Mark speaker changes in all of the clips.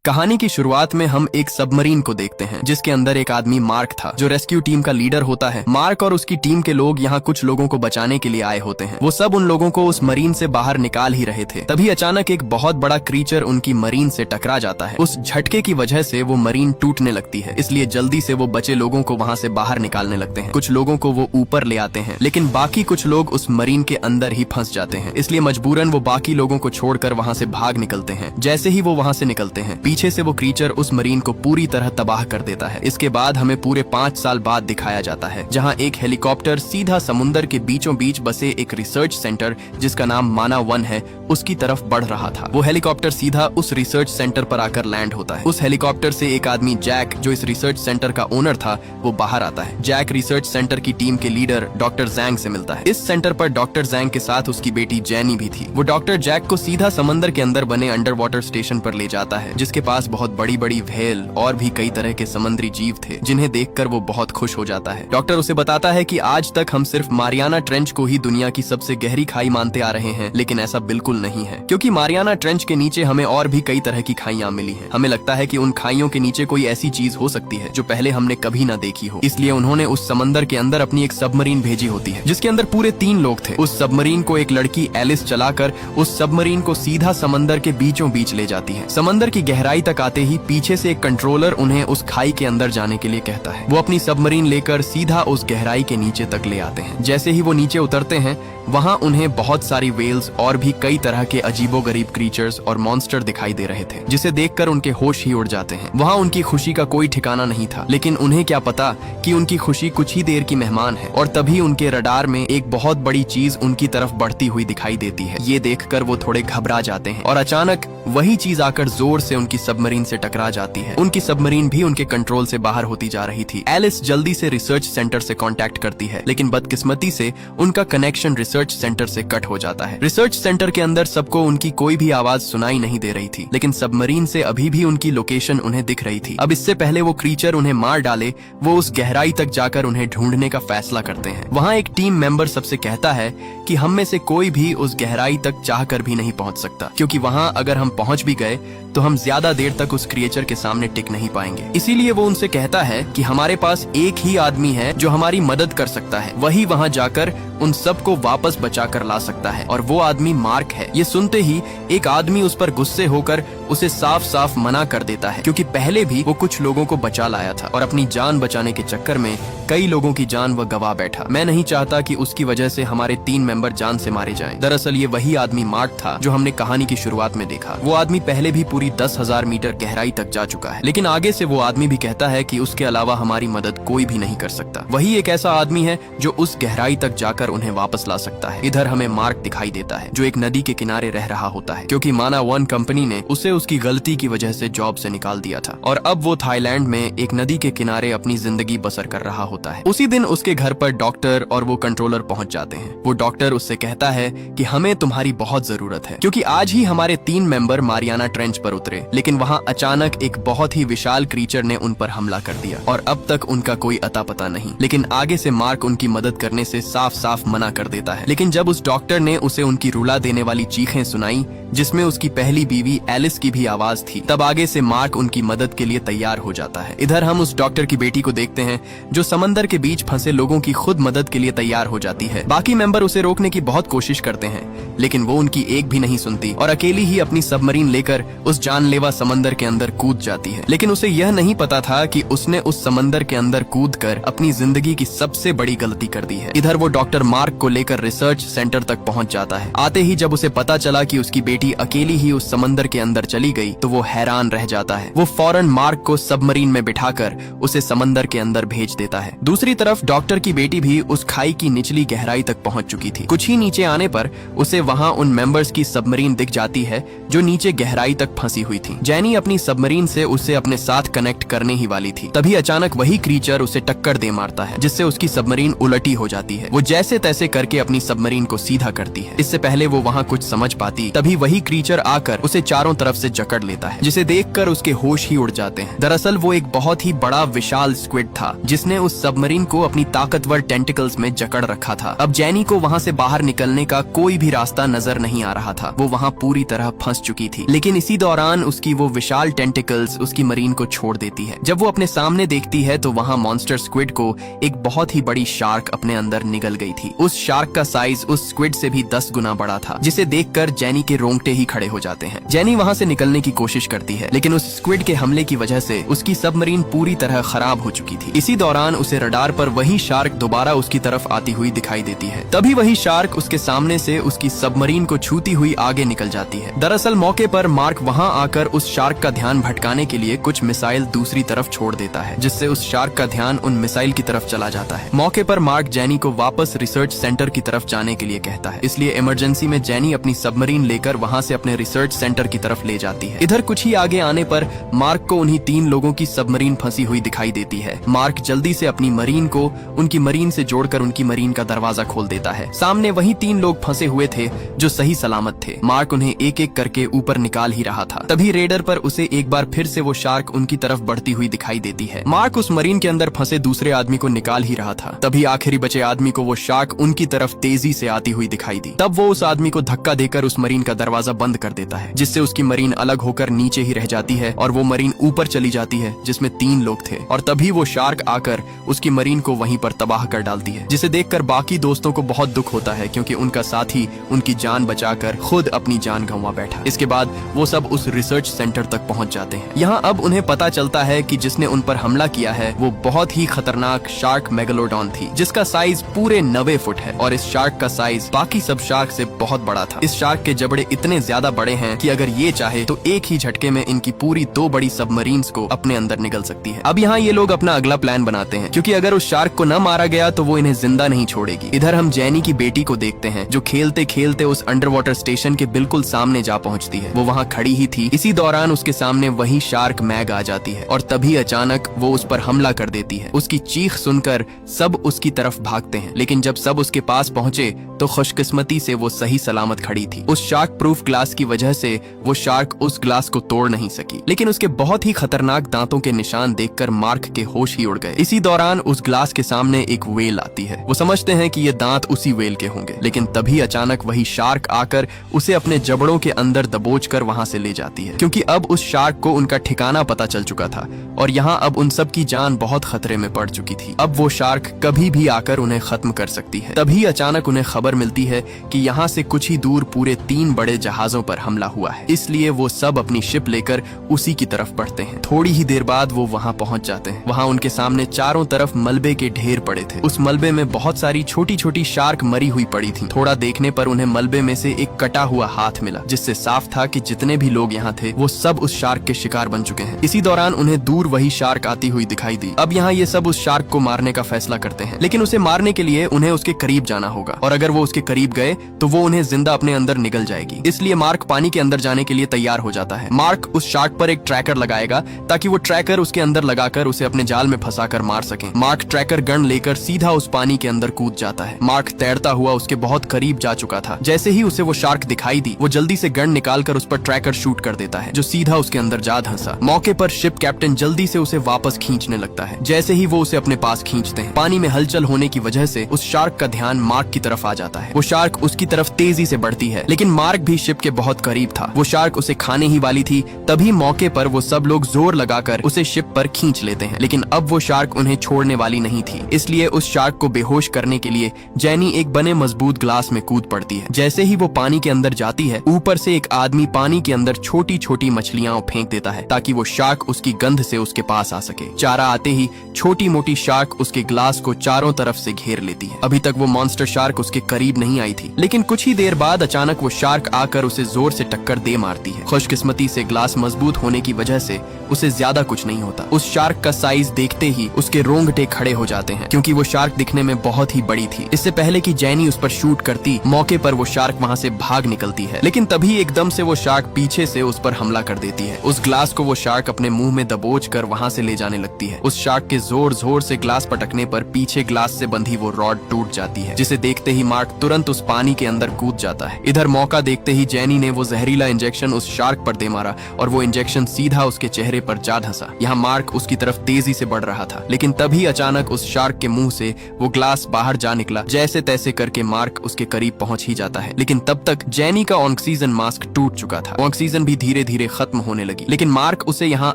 Speaker 1: कहानी की शुरुआत में हम एक सबमरीन को देखते हैं जिसके अंदर एक आदमी मार्क था जो रेस्क्यू टीम का लीडर होता है। मार्क और उसकी टीम के लोग यहाँ कुछ लोगों को बचाने के लिए आए होते हैं। वो सब उन लोगों को उस मरीन से बाहर निकाल ही रहे थे। तभी अचानक एक बहुत बड़ा क्रीचर उनकी मरीन से टकरा जाता है। उस झटके की वजह से वो मरीन टूटने लगती है, इसलिए जल्दी से वो बचे लोगों को वहाँ से बाहर निकालने लगते हैं। कुछ लोगों को वो ऊपर ले आते हैं, लेकिन बाकी कुछ लोग उस मरीन के अंदर ही फंस जाते हैं। इसलिए मजबूरन वो बाकी लोगों को छोड़कर वहाँ से भाग निकलते हैं। जैसे ही वो वहाँ से निकलते हैं, पीछे से वो क्रीचर उस मरीन को पूरी तरह तबाह कर देता है। इसके बाद हमें पूरे 5 साल बाद दिखाया जाता है, जहां एक हेलीकॉप्टर सीधा समुद्र के बीचों बीच बसे एक रिसर्च सेंटर जिसका नाम माना 1 है उसकी तरफ बढ़ रहा था। वो हेलीकॉप्टर सीधा उस रिसर्च सेंटर पर आकर लैंड होता है। उस हेलीकॉप्टर से एक आदमी जैक, जो इस रिसर्च सेंटर का ओनर था, वो बाहर आता है। जैक रिसर्च सेंटर की टीम के लीडर डॉक्टर जैंग से मिलता है। इस सेंटर पर डॉक्टर जैंग के साथ उसकी बेटी जैनी भी थी। वो डॉक्टर जैक को सीधा समंदर के अंदर बने अंडर वाटर स्टेशन पर ले जाता है, जिसके पास बहुत बड़ी बड़ी व्हेल और भी कई तरह के समुद्री जीव थे, जिन्हें देखकर वो बहुत खुश हो जाता है। डॉक्टर उसे बताता है कि आज तक हम सिर्फ मारियाना ट्रेंच को ही दुनिया की सबसे गहरी खाई मानते आ रहे हैं, लेकिन ऐसा बिल्कुल नहीं है, क्योंकि मारियाना ट्रेंच के नीचे हमें और भी कई तरह की खाइयां मिली हैं। हमें लगता है कि उन खाइयों के नीचे कोई ऐसी चीज हो सकती है जो पहले हमने कभी न देखी हो। इसलिए उन्होंने उस समंदर के अंदर अपनी एक सबमरीन भेजी होती है, जिसके अंदर पूरे 3 लोग थे। उस सबमरीन को एक लड़की एलिस चलाकर उस सबमरीन को सीधा समंदर के बीचों बीच ले जाती है। समंदर की गहराई तक आते ही पीछे से एक कंट्रोलर उन्हें उस खाई के अंदर जाने के लिए कहता है। वो अपनी सबमरीन लेकर सीधा उस गहराई के नीचे तक ले आते हैं। जैसे ही वो नीचे उतरते हैं, वहाँ उन्हें बहुत सारी वेल्स और भी कई तरह के अजीबोगरीब क्रीचर्स और मॉन्स्टर दिखाई दे रहे थे, जिसे देखकर उनके होश ही उड़ जाते हैं। वहाँ उनकी खुशी का कोई ठिकाना नहीं था, लेकिन उन्हें क्या पता कि उनकी खुशी कुछ ही देर की मेहमान है। और तभी उनके रडार में एक बहुत बड़ी चीज उनकी तरफ बढ़ती हुई दिखाई देती है। ये देखकर वो थोड़े घबरा जाते हैं और अचानक वही चीज आकर जोर से उनकी सबमरीन से टकरा जाती है। उनकी सबमरीन भी उनके कंट्रोल से बाहर होती जा रही थी। एलिस जल्दी से रिसर्च सेंटर से कांटेक्ट करती है, लेकिन बदकिस्मती से उनका कनेक्शन रिसर्च सेंटर से कट हो जाता है। रिसर्च सेंटर के अंदर सबको उनकी कोई भी आवाज सुनाई नहीं दे रही थी, लेकिन सबमरीन से अभी भी उनकी लोकेशन उन्हें दिख रही थी। अब इससे पहले वो क्रीचर उन्हें मार डाले, वो उस गहराई तक जाकर उन्हें ढूंढने का फैसला करते हैं। वहाँ एक टीम मेंबर सबसे कहता है कि हम में से कोई भी उस गहराई तक चाहकर भी नहीं पहुंच सकता, क्योंकि वहाँ अगर हम पहुंच भी गए तो हम ज्यादा देर तक उस क्रिएचर के सामने टिक नहीं पाएंगे। इसीलिए वो उनसे कहता है कि हमारे पास एक ही आदमी है जो हमारी मदद कर सकता है, वही वहाँ जाकर उन सबको वापस बचाकर ला सकता है, और वो आदमी मार्क है। ये सुनते ही एक आदमी उस पर गुस्से होकर उसे साफ साफ मना कर देता है, क्योंकि पहले भी वो कुछ लोगों को बचा लाया था और अपनी जान बचाने के चक्कर में कई लोगों की जान वो गवा बैठा। मैं नहीं चाहता कि उसकी वजह से हमारे 3 मेंबर जान से मारे जाएं। दरअसल ये वही आदमी मार्क था जो हमने कहानी की शुरुआत में देखा। वो आदमी पहले भी पूरी 10,000 मीटर गहराई तक जा चुका है, लेकिन आगे से वो आदमी भी कहता है कि उसके अलावा हमारी मदद कोई भी नहीं कर सकता। वही एक ऐसा आदमी है जो उस गहराई तक जाकर उन्हें वापस ला सकता है। इधर हमें मार्क दिखाई देता है जो एक नदी के किनारे रह रहा होता है, क्योंकि माना 1 कंपनी ने उसे उसकी गलती की वजह से जॉब से निकाल दिया था, और अब वो थाईलैंड में एक नदी के किनारे अपनी जिंदगी बसर कर रहा होता है। उसी दिन उसके घर पर डॉक्टर और वो कंट्रोलर पहुंच जाते हैं। वो डॉक्टर उससे कहता है कि हमें तुम्हारी बहुत जरूरत है, क्योंकि आज ही हमारे 3 मेंबर मारियाना ट्रेंच पर उतरे, लेकिन वहाँ अचानक एक बहुत ही विशाल क्रीचर ने उन पर हमला कर दिया और अब तक उनका कोई अता पता नहीं। लेकिन आगे से मार्क उनकी मदद करने से साफ साफ मना कर देता है। लेकिन जब उस डॉक्टर ने उसे उनकी रुला देने वाली चीखें सुनाई, जिसमें उसकी पहली बीवी एलिस की भी आवाज थी, तब आगे से मार्क उनकी मदद के लिए तैयार हो जाता है। इधर हम उस डॉक्टर की बेटी को देखते हैं जो समंदर के बीच फंसे लोगों की खुद मदद के लिए तैयार हो जाती है। बाकी मेंबर उसे रोकने की बहुत कोशिश करते हैं, लेकिन वो उनकी एक भी नहीं सुनती और अकेली ही अपनी सबमरीन लेकर उस जानलेवा समंदर के अंदर कूद जाती है। लेकिन उसे यह नहीं पता था कि उसने उस समंदर के अंदर कूदकर अपनी जिंदगी की सबसे बड़ी गलती कर दी है। इधर वो डॉक्टर मार्क को लेकर रिसर्च सेंटर तक पहुंच जाता है। आते ही जब उसे पता चला कि उसकी बेटी अकेली ही उस समंदर के अंदर चली गई, तो वो हैरान रह जाता है। वो फौरन मार्क को सबमरीन में बिठाकर उसे समंदर के अंदर भेज देता है। दूसरी तरफ डॉक्टर की बेटी भी उस खाई की निचली गहराई तक पहुंच चुकी थी। कुछ ही नीचे आने पर उसे वहां उन मेंबर्स की सबमरीन दिख जाती है जो नीचे गहराई तक फंसी हुई थी। जैनी अपनी सबमरीन से उसे अपने साथ कनेक्ट करने ही वाली थी, तभी अचानक वही क्रीचर उसे टक्कर दे मारता है, जिससे उसकी सबमरीन उलटी हो जाती है। वो जैसे जैसे तैसे करके अपनी सबमरीन को सीधा करती है। इससे पहले वो वहाँ कुछ समझ पाती तभी वही क्रीचर आकर उसे चारों तरफ से जकड़ लेता है, जिसे देखकर उसके होश ही उड़ जाते हैं। दरअसल वो एक बहुत ही बड़ा विशाल स्क्विड था जिसने उस सबमरीन को अपनी ताकतवर टेंटिकल्स में जकड़ रखा था। अब जैनी को वहाँ से बाहर निकलने का कोई भी रास्ता नजर नहीं आ रहा था। वो वहाँ पूरी तरह फंस चुकी थी, लेकिन इसी दौरान उसकी वो विशाल टेंटिकल्स उसकी मरीन को छोड़ देती है। जब वो अपने सामने देखती है तो वहाँ मॉन्स्टर स्क्विड को एक बहुत ही बड़ी शार्क अपने अंदर निगल गई थी। उस शार्क का साइज उस स्क्विड से भी 10 गुना बड़ा था, जिसे देखकर जैनी के रोंगटे ही खड़े हो जाते हैं। जैनी वहाँ से निकलने की कोशिश करती है, लेकिन उस स्क्विड के हमले की वजह से उसकी सबमरीन पूरी तरह खराब हो चुकी थी। इसी दौरान उसे रडार पर वही शार्क दोबारा उसकी तरफ आती हुई दिखाई देती है। तभी वही शार्क उसके सामने से उसकी सबमरीन को छूती हुई आगे निकल जाती है। दरअसल मौके पर मार्क वहाँ आकर उस शार्क का ध्यान भटकाने के लिए कुछ मिसाइल दूसरी तरफ छोड़ देता है, जिससे उस शार्क का ध्यान उन मिसाइल की तरफ चला जाता है। मौके पर मार्क जैनी को वापस रिसर्च सेंटर की तरफ जाने के लिए कहता है, इसलिए इमरजेंसी में जैनी अपनी सबमरीन लेकर वहाँ से अपने रिसर्च सेंटर की तरफ ले जाती है। इधर कुछ ही आगे आने पर मार्क को उन्हीं 3 लोगों की सबमरीन फंसी हुई दिखाई देती है। मार्क जल्दी से अपनी मरीन को उनकी मरीन से जोड़कर उनकी मरीन का दरवाजा खोल देता है। सामने वही 3 लोग फंसे हुए थे जो सही सलामत थे। मार्क उन्हें एक एक करके ऊपर निकाल ही रहा था, तभी रेडर पर उसे एक बार फिर से वो शार्क उनकी तरफ बढ़ती हुई दिखाई देती है। मार्क उस मरीन के अंदर फंसे दूसरे आदमी को निकाल ही रहा था, तभी आखिरी बचे आदमी को वो शार्क उनकी तरफ तेजी से आती हुई दिखाई दी। तब वो उस आदमी को धक्का देकर उस मरीन का दरवाजा बंद कर देता है, जिससे उसकी मरीन अलग होकर नीचे ही रह जाती है और वो मरीन ऊपर चली जाती है जिसमें 3 लोग थे। और तभी वो शार्क आकर उसकी मरीन को वहीं पर तबाह कर डालती है, जिसे देखकर बाकी दोस्तों को बहुत दुख होता है, क्योंकि उनका साथी उनकी जान बचाकर खुद अपनी जान गंवा बैठा। इसके बाद वो सब उस रिसर्च सेंटर तक पहुंच जाते हैं। यहाँ अब उन्हें पता चलता है कि जिसने उन पर हमला किया है वो बहुत ही खतरनाक शार्क मेगालोडॉन थी, जिसका साइज पूरे 90 फुट है और इस शार्क का साइज बाकी सब शार्क से बहुत बड़ा था। इस शार्क के जबड़े इतने ज्यादा बड़े हैं कि अगर ये चाहे तो एक ही झटके में इनकी पूरी 2 बड़ी सबमरीन्स को अपने अंदर निगल सकती है। अब यहाँ ये लोग अपना अगला प्लान बनाते हैं, क्योंकि अगर उस शार्क को न मारा गया तो वो इन्हें जिंदा नहीं छोड़ेगी। इधर हम जैनी की बेटी को देखते हैं, जो खेलते खेलते उस अंडर वाटर स्टेशन के बिल्कुल सामने जा पहुंचती है। वो वहाँ खड़ी ही थी। इसी दौरान उसके सामने वही शार्क मैग आ जाती है और तभी अचानक वो उस पर हमला कर देती है। उसकी चीख सुनकर सब उसकी तरफ भागते हैं, लेकिन जब सब उसके पास पहुंचे तो खुशकिस्मती से वो सही सलामत खड़ी थी। उस शार्क प्रूफ ग्लास की वजह से वो शार्क उस ग्लास को तोड़ नहीं सकी, लेकिन उसके बहुत ही खतरनाक दांतों के निशान देखकर मार्क के होश ही उड़ गए। इसी दौरान उस ग्लास के सामने एक व्हेल आती है। वो समझते हैं कि ये दांत उसी व्हेल के होंगे, लेकिन तभी अचानक वही शार्क आकर उसे अपने जबड़ों के अंदर दबोच कर वहां से ले जाती है, क्योंकि अब उस शार्क को उनका ठिकाना पता चल चुका था और यहाँ अब उन सब की जान बहुत खतरे में पड़ चुकी थी। अब वो शार्क कभी भी आकर उन्हें खत्म कर सकती है। तभी अचानक उन्हें खबर मिलती है कि यहाँ से कुछ ही दूर पूरे 3 बड़े जहाजों पर हमला हुआ है, इसलिए वो सब अपनी शिप लेकर उसी की तरफ बढ़ते हैं। थोड़ी ही देर बाद वो वहाँ पहुँच जाते हैं। वहाँ उनके सामने चारों तरफ मलबे के ढेर पड़े थे। उस मलबे में बहुत सारी छोटी छोटी शार्क मरी हुई पड़ी थी। थोड़ा देखने पर उन्हें मलबे में से एक कटा हुआ हाथ मिला, जिससे साफ था कि जितने भी लोग यहाँ थे वो सब उस शार्क के शिकार बन चुके हैं। इसी दौरान उन्हें दूर वही शार्क आती हुई दिखाई दी। अब यहाँ ये सब उस शार्क को मारने का फैसला करते हैं, लेकिन उसे मारने के लिए उन्हें उसके करीब जाना होगा और अगर वो उसके करीब गए तो वो उन्हें जिंदा अपने अंदर निगल जाएगी। इसलिए मार्क पानी के अंदर जाने के लिए तैयार हो जाता है। मार्क उस शार्क पर एक ट्रैकर लगाएगा ताकि वो ट्रैकर उसके अंदर लगाकर उसे अपने जाल में फंसाकर मार सके। मार्क ट्रैकर गन लेकर सीधा उस पानी के अंदर कूद जाता है। मार्क तैरता हुआ उसके बहुत करीब जा चुका था। जैसे ही उसे वो शार्क दिखाई दी, वो जल्दी से गन निकालकर उस पर ट्रैकर शूट कर देता है, जो सीधा उसके अंदर जा धंसा। मौके पर शिप कैप्टन जल्दी से उसे वापस खींचने लगता है। जैसे ही वो उसे अपने पास खींचते हैं, पानी में हलचल होने की वजह से उस शार्क का ध्यान मार्क की तरफ आ जाता है। वो शार्क उसकी तरफ तेजी से बढ़ती है, लेकिन मार्क भी शिप के बहुत करीब था। वो शार्क उसे खाने ही वाली थी। तभी मौके पर वो सब लोग जोर लगाकर उसे शिप पर खींच लेते हैं, लेकिन अब वो शार्क उन्हें छोड़ने वाली नहीं थी। इसलिए उस शार्क को बेहोश करने के लिए जैनी एक बने मजबूत ग्लास में कूद पड़ती है। जैसे ही वो पानी के अंदर जाती है, ऊपर से एक आदमी पानी के अंदर छोटी छोटी मछलियां फेंक देता है ताकि वो शार्क उसकी गंध से उसके पास आ सके। चारा आते ही छोटी मोटी शार्क उसके ग्लास को चारों तरफ से घेर लेती है। अभी तक वो मॉन्स्टर शार्क उसके करीब नहीं आई थी, लेकिन कुछ ही देर बाद अचानक वो शार्क आकर उसे जोर से टक्कर दे मारती है। खुशकिस्मती से ग्लास मजबूत होने की वजह से उसे ज्यादा कुछ नहीं होता। उस शार्क का साइज देखते ही उसके रोंगटे खड़े हो जाते हैं, क्योंकि वो शार्क दिखने में बहुत ही बड़ी थी। इससे पहले कि जैनी उस पर शूट करती, मौके पर वो शार्क वहाँ से भाग निकलती है, लेकिन तभी एकदम से वो शार्क पीछे से उस पर हमला कर देती है। उस ग्लास को वो शार्क अपने मुंह में दबोच कर वहाँ से ले जाने लगती है। उस शार्क के जोर जोर से ग्लास पटकने पर पीछे ग्लास से बंधी वो रॉड टूट टूट जाती है, जिसे देखते ही मार्क तुरंत उस पानी के अंदर कूद जाता है। इधर मौका देखते ही जेनी ने वो जहरीला इंजेक्शन उस शार्क पर दे मारा और वो इंजेक्शन सीधा उसके चेहरे पर जा धंसा। यहाँ मार्क उसकी तरफ तेजी से बढ़ रहा था, लेकिन तभी अचानक उस शार्क के मुंह से वो ग्लास बाहर जा निकला। जैसे तैसे करके मार्क उसके करीब पहुंच ही जाता है, लेकिन तब तक जेनी का ऑक्सीजन मास्क टूट चुका था। ऑक्सीजन भी धीरे धीरे खत्म होने लगी, लेकिन मार्क उसे यहाँ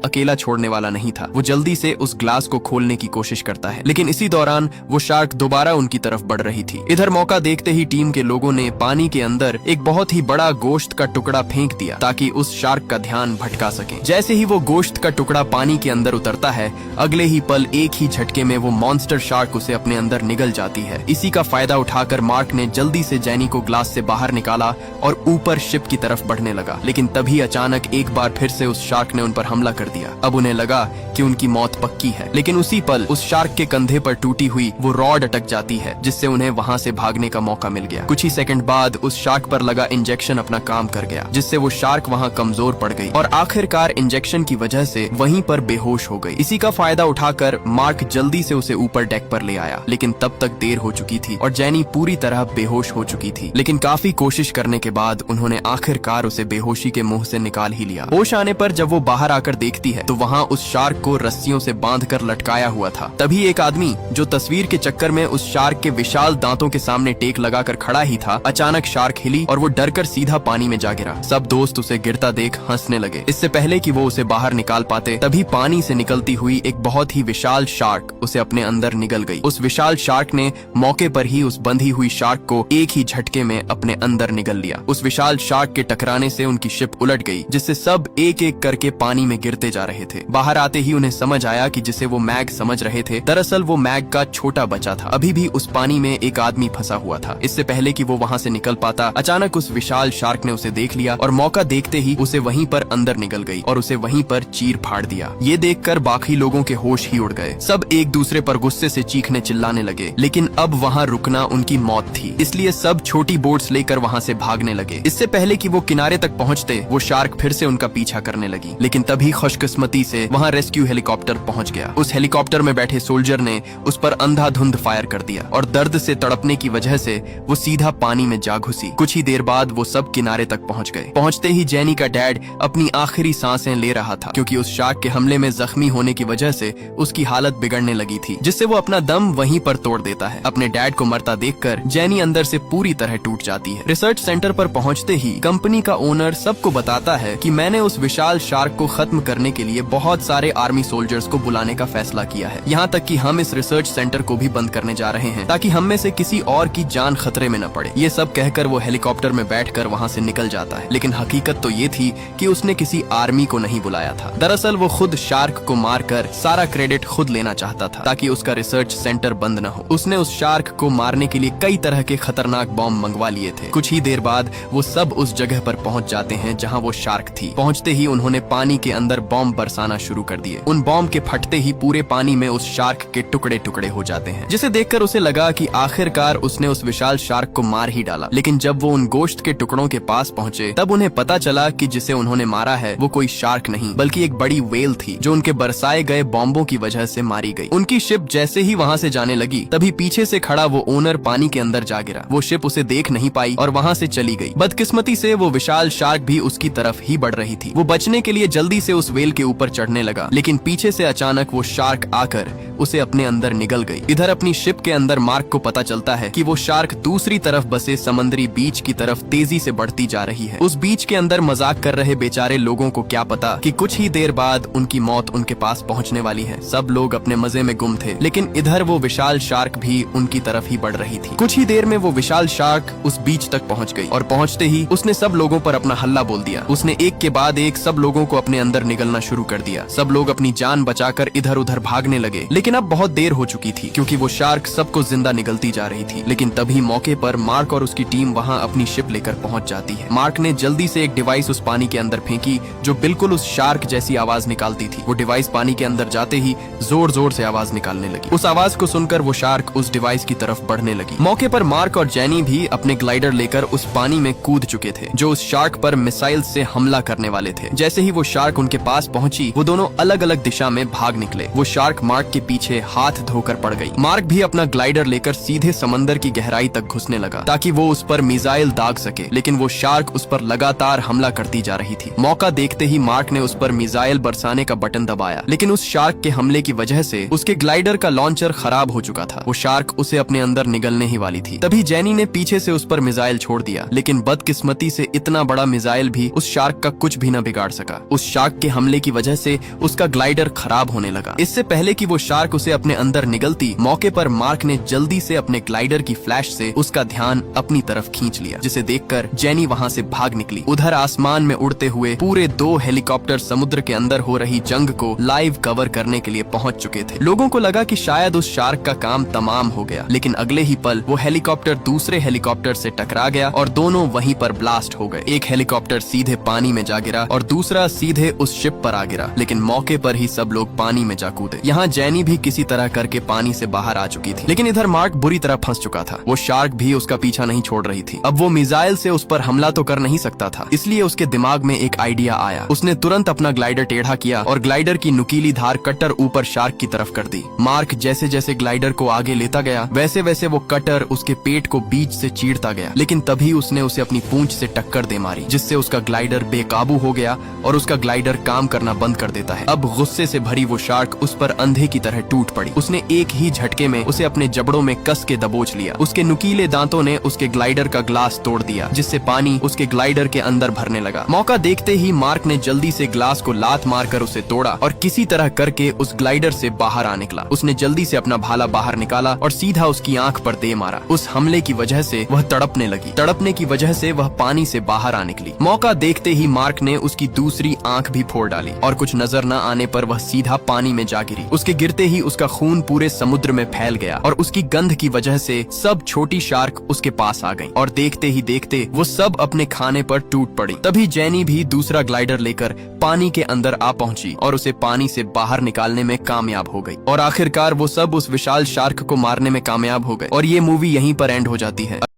Speaker 1: अकेला छोड़ने वाला नहीं था। वो जल्दी से उस ग्लास को खोलने की कोशिश करता है, लेकिन इसी दौरान वो शार्क दोबारा उनकी तरफ बढ़ रही थी। इधर मौका देखते ही टीम के लोगों ने पानी के अंदर एक बहुत ही बड़ा गोश्त का टुकड़ा फेंक दिया ताकि उस शार्क का ध्यान भटका सके। जैसे ही वो गोश्त का टुकड़ा पानी के अंदर उतरता है, अगले ही पल एक ही झटके में वो मॉन्स्टर शार्क उसे अपने अंदर निगल जाती है। इसी का फायदा उठाकर मार्क ने जल्दी से जेनी को ग्लास से बाहर निकाला और ऊपर शिप की तरफ बढ़ने लगा, लेकिन तभी अचानक एक बार फिर से उस शार्क ने उन पर हमला कर दिया। अब उन्हें लगा कि उनकी मौत पक्की है, लेकिन उसी पल उस शार्क के कंधे पर टूटी हुई वो रॉड अटक जाती है, जिससे उन्हें वहां से भागने का मौका मिल गया। कुछ ही सेकंड बाद उस शार्क पर लगा इंजेक्शन अपना काम कर गया, जिससे वो शार्क वहां कमजोर पड़ गई और आखिरकार इंजेक्शन की वजह से वहीं पर बेहोश हो गई। इसी का फायदा उठाकर मार्क जल्दी से उसे ऊपर डेक पर ले आया, लेकिन तब तक देर हो चुकी थी और जेनी पूरी तरह बेहोश हो चुकी थी। लेकिन काफी कोशिश करने के बाद उन्होंने आखिरकार उसे बेहोशी के मुंह से निकाल ही लिया। होश आने पर जब वो बाहर आकर देखती है तो वहाँ उस शार्क को रस्सियों से बांधकर लटकाया हुआ था। तभी एक आदमी जो तस्वीर के चक्कर में उस शार्क के विशाल दांतों के सामने टेक लगाकर खड़ा ही था, अचानक शार्क हिली और वो डरकर सीधा पानी में जा गिरा। सब दोस्त उसे गिरता देख हंसने लगे। इससे पहले कि वो उसे बाहर निकाल पाते, तभी पानी से निकलती हुई एक बहुत ही विशाल शार्क उसे अपने अंदर निगल गई। उस विशाल शार्क ने मौके पर ही उस बंधी हुई शार्क को एक ही झटके में अपने अंदर निगल लिया। उस विशाल शार्क के टकराने से उनकी शिप उलट गई, जिससे सब एक एक करके पानी में गिरते जा रहे थे। बाहर आते ही उन्हें समझ आया कि जिसे वो मैग समझ रहे थे, दरअसल वो मैग का छोटा बच्चा था। अभी भी उस पानी में एक आदमी फंसा हुआ था। इससे पहले कि वो वहाँ से निकल पाता, अचानक उस विशाल शार्क ने उसे देख लिया और मौका देखते ही उसे वहीं पर अंदर निगल गई और उसे वहीं पर चीर फाड़ दिया। ये देखकर बाकी लोगों के होश ही उड़ गए। सब एक दूसरे पर गुस्से से चीखने चिल्लाने लगे, लेकिन अब वहाँ रुकना उनकी मौत थी, इसलिए सब छोटी बोट्स लेकर वहाँ से भागने लगे। इससे पहले कि वो किनारे तक पहुँचते, वो शार्क फिर से उनका पीछा करने लगी, लेकिन तभी खुशकिस्मती से वहाँ रेस्क्यू हेलीकॉप्टर पहुँच गया। उस हेलीकॉप्टर में बैठे सोल्जर ने उस पर अंधाधुंध फायर कर दिया और दर्द से तड़पने की वजह से वो सीधा पानी में जा घुसी। कुछ ही देर बाद वो सब किनारे तक पहुँच गए। पहुँचते ही जेनी का डैड अपनी आखिरी सांसें ले रहा था, क्योंकि उस शार्क के हमले में जख्मी होने की वजह से उसकी हालत बिगड़ने लगी थी, जिससे वो अपना दम वहीं पर तोड़ देता है। अपने डैड को मरता देखकर जेनी अंदर से पूरी तरह टूट जाती है। रिसर्च सेंटर पर पहुंचते ही कंपनी का ओनर सबको बताता है कि मैंने उस विशाल शार्क को खत्म करने के लिए बहुत सारे आर्मी सोल्जर्स को बुलाने का फैसला किया है। यहाँ तक कि हम इस रिसर्च सेंटर को भी बंद करने जा रहे हैं, ताकि हम में से किसी और की जान खतरे में न पड़े। ये सब कहकर वो हेलीकॉप्टर में बैठकर वहाँ से निकल जाता है, लेकिन हकीकत तो ये थी कि उसने किसी आर्मी को नहीं बुलाया था। दरअसल वो खुद शार्क को मारकर सारा क्रेडिट खुद लेना चाहता था, ताकि उसका रिसर्च सेंटर बंद न हो। उसने उस शार्क को मारने के लिए कई तरह के खतरनाक बॉम्ब मंगवा लिए थे। कुछ ही देर बाद वो सब उस जगह पर पहुंच जाते हैं जहां वो शार्क थी। पहुंचते ही उन्होंने पानी के अंदर बॉम्ब बरसाना शुरू कर दिए। उन बॉम्ब के फटते ही पूरे पानी में उस शार्क के टुकड़े टुकड़े हो जाते हैं, जिसे देखकर उसे लगा कि आखिरकार उसने उस विशाल शार्क को मार ही डाला। लेकिन जब वो उन गोश्त के टुकड़ों के पास पहुंचे, तब उन्हें पता चला कि जिसे उन्होंने मारा है वो कोई शार्क नहीं, बल्कि एक बड़ी व्हेल थी, जो उनके बरसाए गए बॉम्बों की वजह से मारी गई। उनकी शिप जैसे ही वहाँ से जाने लगी, तभी पीछे से खड़ा वो ओनर पानी के अंदर जा गिरा। वो शिप उसे देख नहीं पाई और वहाँ से चली गई। बदकिस्मती से वो विशाल शार्क भी उसकी तरफ ही बढ़ रही थी। वो बचने के लिए जल्दी से उस व्हेल के ऊपर चढ़ने लगा, लेकिन पीछे से अचानक वो शार्क आकर उसे अपने अंदर निगल गई। इधर अपनी शिप के अंदर मार्क को पता चलता है कि वो शार्क दूसरी तरफ बसे समुद्री बीच की तरफ तेजी से बढ़ती जा रही है। उस बीच के अंदर मजाक कर रहे बेचारे लोगों को क्या पता कि कुछ ही देर बाद उनकी मौत उनके पास पहुंचने वाली है। सब लोग अपने मजे में गुम थे, लेकिन इधर वो विशाल शार्क भी उनकी तरफ ही बढ़ रही थी। कुछ ही देर में वो विशाल शार्क उस बीच तक पहुंच गई और पहुंचते ही उसने सब लोगों पर अपना हल्ला बोल दिया। उसने एक के बाद एक सब लोगों को अपने अंदर निगलना शुरू कर दिया। सब लोग अपनी जान बचाकर इधर उधर भागने लगे, लेकिन अब बहुत देर हो चुकी थी, क्योंकि वो शार्क सबको जिंदा निगलती जा रही थी। लेकिन तभी मौके पर मार्क और उसकी टीम वहाँ अपनी शिप लेकर पहुंच जाती है। मार्क ने जल्दी से एक डिवाइस उस पानी के अंदर फेंकी, जो बिल्कुल उस शार्क जैसी आवाज निकालती थी। वो डिवाइस पानी के अंदर जाते ही जोर जोर से आवाज निकालने लगी। उस आवाज को सुनकर वो शार्क उस डिवाइस की तरफ बढ़ने लगी। मौके पर मार्क और जेनी भी अपने ग्लाइडर लेकर उस पानी में कूद चुके थे, जो उस शार्क पर मिसाइल से हमला करने वाले थे। जैसे ही वो शार्क उनके पास पहुंची, वो दोनों अलग अलग दिशा में भाग निकले। वो शार्क मार्क के पीछे हाथ धोकर पड़ गई। मार्क भी अपना ग्लाइडर लेकर सीधे समंदर की गहराई तक घुसने लगा ताकि वो उस पर मिसाइल दाग सके, लेकिन वो शार्क उस पर लगातार हमला करती जा रही थी। मौका देखते ही मार्क ने उस पर मिसाइल बरसाने का बटन दबाया, लेकिन उस शार्क के हमले की वजह से उसके ग्लाइडर का लॉन्चर खराब हो चुका था। वो शार्क उसे अपने अंदर निगलने ही वाली थी। तभी जेनी ने पीछे से उस पर मिसाइल छोड़ दिया, लेकिन बदकिस्मती से इतना बड़ा मिसाइल भी उस शार्क का कुछ भी न बिगाड़ सका। उस शार्क के हमले की वजह से उसका ग्लाइडर खराब होने लगा। इससे पहले कि वो शार्क उसे अपने अंदर निगलती, मौके पर मार्क ने जल्दी से अपने ग्लाइडर की फ्लैश से उसका ध्यान अपनी तरफ खींच लिया, जिसे देखकर जेनी वहां से भाग निकली। उधर आसमान में उड़ते हुए पूरे 2 हेलीकॉप्टर समुद्र के अंदर हो रही जंग को लाइव कवर करने के लिए पहुंच चुके थे। लोगों को लगा कि शायद उस शार्क का काम तमाम हो गया, लेकिन अगले ही पल वो हेलीकॉप्टर दूसरे हेलीकॉप्टर से टकरा गया और दोनों वहीं पर ब्लास्ट हो गए। एक हेलीकॉप्टर सीधे पानी में जा गिरा और दूसरा सीधे उस शिप पर आ गिरा, लेकिन मौके पर ही सब लोग पानी में जा कूदे। यहाँ जेनी भी किसी तरह करके पानी से बाहर आ चुकी थी, लेकिन इधर मार्क बुरी तरह फंस चुका था। वो शार्क भी उसका पीछा नहीं छोड़ रही थी। अब वो मिसाइल से उस पर हमला तो कर नहीं सकता था, इसलिए उसके दिमाग में एक आइडिया आया। उसने तुरंत अपना ग्लाइडर टेढ़ा किया और ग्लाइडर की नुकीली धार कटर ऊपर शार्क की तरफ कर दी। मार्क जैसे जैसे ग्लाइडर को आगे लेता गया, वैसे वैसे वो कटर उसके पेट को बीच से चीरता गया, लेकिन तभी उसने उसे अपनी पूंछ से टक्कर दे मारी, जिससे उसका ग्लाइडर बेकाबू हो गया और उसका ग्लाइडर काम करना बंद कर देता है। अब गुस्से से भरी वो शार्क उस पर अंधे की तरह टूट पड़ी। उसने एक ही झटके में उसे अपने जबड़ों में कस के दबोच लिया। उसके नुकीले दांतों ने उसके ग्लाइडर का ग्लास तोड़ दिया, जिससे पानी उसके ग्लाइडर के अंदर भरने लगा। मौका देखते ही मार्क ने जल्दी से ग्लास को लात मारकर उसे तोड़ा और किसी तरह करके उस ग्लाइडर से बाहर आ निकला। उसने जल्दी से अपना भाला बाहर निकाला और सीधा उसकी आंख पर दे मारा। उस हमले की वजह से वह तड़पने लगी। तड़पने की वजह से वह पानी से बाहर आ निकली। मौका देखते ही मार्क ने उसकी दूसरी आंख भी फोड़ डाली और कुछ नजर न आने पर वह सीधा पानी में जा गिरी। उसके गिरते ही उसका खून पूरे समुद्र में फैल गया और उसकी गंध की वजह से सब छोटी शार्क उसके पास आ गईं और देखते ही देखते वो सब अपने खाने पर टूट पड़ी। तभी जेनी भी दूसरा ग्लाइडर लेकर पानी के अंदर आ पहुंची और उसे पानी से बाहर निकालने में कामयाब हो गई और आखिरकार वो सब उस विशाल शार्क को मारने में कामयाब हो गए और ये मूवी यहीं पर एंड हो जाती है।